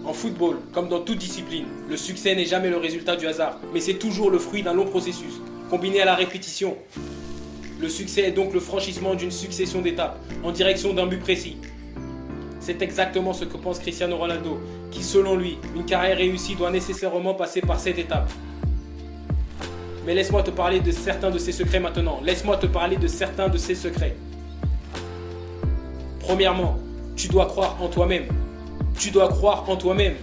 En football, comme dans toute discipline, le succès n'est jamais le résultat du hasard, mais c'est toujours le fruit d'un long processus, combiné à la répétition. Le succès est donc le franchissement d'une succession d'étapes, en direction d'un but précis. C'est exactement ce que pense Cristiano Ronaldo, qui selon lui, une carrière réussie doit nécessairement passer par cette étape. Mais laisse-moi te parler de certains de ses secrets maintenant. Laisse-moi te parler de certains de ses secrets. Premièrement, tu dois croire en toi-même. Tu dois croire en toi-même.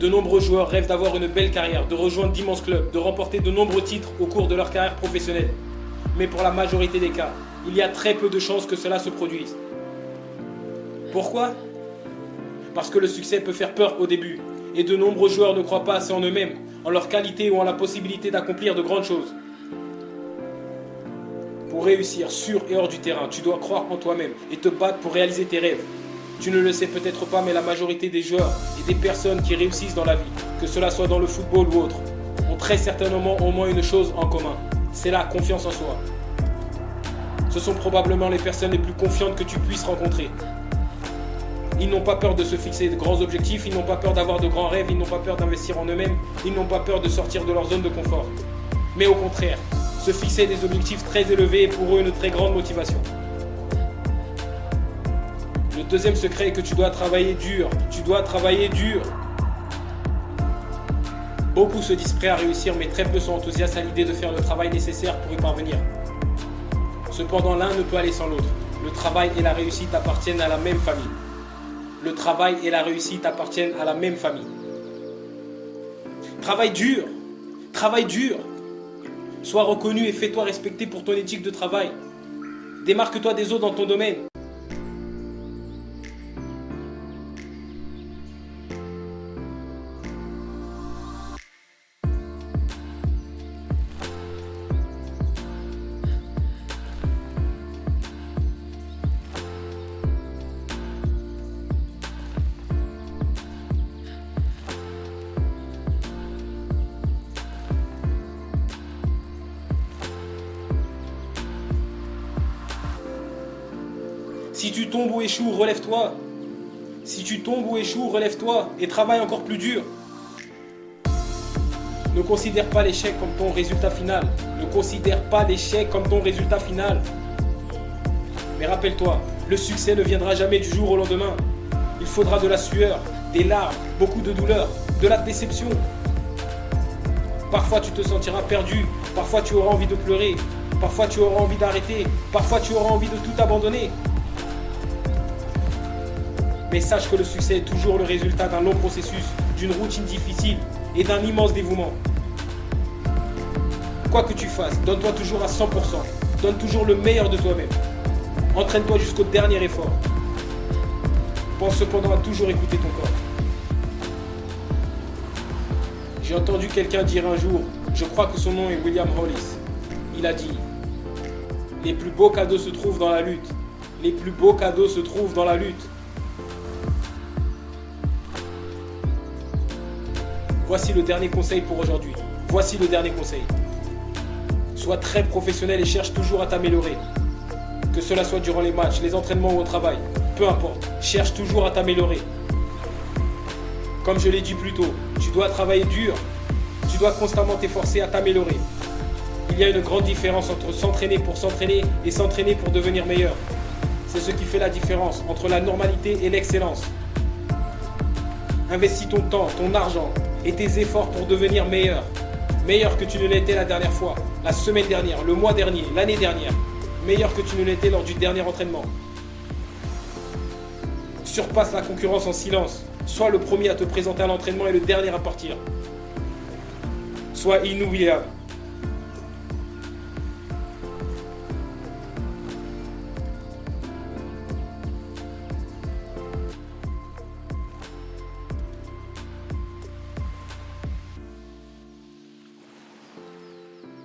De nombreux joueurs rêvent d'avoir une belle carrière, de rejoindre d'immenses clubs, de remporter de nombreux titres au cours de leur carrière professionnelle. Mais pour la majorité des cas, il y a très peu de chances que cela se produise. Pourquoi ? Parce que le succès peut faire peur au début, et de nombreux joueurs ne croient pas assez en eux-mêmes, en leur qualité ou en la possibilité d'accomplir de grandes choses. Pour réussir sur et hors du terrain, tu dois croire en toi-même et te battre pour réaliser tes rêves. Tu ne le sais peut-être pas, mais la majorité des joueurs et des personnes qui réussissent dans la vie, que cela soit dans le football ou autre, ont très certainement au moins une chose en commun. C'est la confiance en soi. Ce sont probablement les personnes les plus confiantes que tu puisses rencontrer. Ils n'ont pas peur de se fixer de grands objectifs, ils n'ont pas peur d'avoir de grands rêves, ils n'ont pas peur d'investir en eux-mêmes, ils n'ont pas peur de sortir de leur zone de confort. Mais au contraire, se fixer des objectifs très élevés est pour eux une très grande motivation. Le deuxième secret est que tu dois travailler dur. Tu dois travailler dur. Beaucoup se disent prêts à réussir, mais très peu sont enthousiastes à l'idée de faire le travail nécessaire pour y parvenir. Cependant, l'un ne peut aller sans l'autre. Le travail et la réussite appartiennent à la même famille. Le travail et la réussite appartiennent à la même famille. Travaille dur. Travaille dur. Sois reconnu et fais-toi respecter pour ton éthique de travail. Démarque-toi des autres dans ton domaine. Si tu tombes ou échoues, relève-toi. Si tu tombes ou échoues, relève-toi et travaille encore plus dur. Ne considère pas l'échec comme ton résultat final. Ne considère pas l'échec comme ton résultat final. Mais rappelle-toi, le succès ne viendra jamais du jour au lendemain. Il faudra de la sueur, des larmes, beaucoup de douleur, de la déception. Parfois tu te sentiras perdu, parfois tu auras envie de pleurer, parfois tu auras envie d'arrêter, parfois tu auras envie de tout abandonner. Mais sache que le succès est toujours le résultat d'un long processus, d'une routine difficile et d'un immense dévouement. Quoi que tu fasses, donne-toi toujours à 100%. Donne toujours le meilleur de toi-même. Entraîne-toi jusqu'au dernier effort. Pense cependant à toujours écouter ton corps. J'ai entendu quelqu'un dire un jour, je crois que son nom est William Hollis. Il a dit, les plus beaux cadeaux se trouvent dans la lutte. Les plus beaux cadeaux se trouvent dans la lutte. Voici le dernier conseil pour aujourd'hui. Voici le dernier conseil. Sois très professionnel et cherche toujours à t'améliorer. Que cela soit durant les matchs, les entraînements ou au travail, peu importe, cherche toujours à t'améliorer. Comme je l'ai dit plus tôt, tu dois travailler dur. Tu dois constamment t'efforcer à t'améliorer. Il y a une grande différence entre s'entraîner pour s'entraîner et s'entraîner pour devenir meilleur. C'est ce qui fait la différence entre la normalité et l'excellence. Investis ton temps, ton argent et tes efforts pour devenir meilleur. Meilleur que tu ne l'étais la dernière fois, la semaine dernière, le mois dernier, l'année dernière. Meilleur que tu ne l'étais lors du dernier entraînement. Surpasse la concurrence en silence. Sois le premier à te présenter à l'entraînement et le dernier à partir. Sois inoubliable.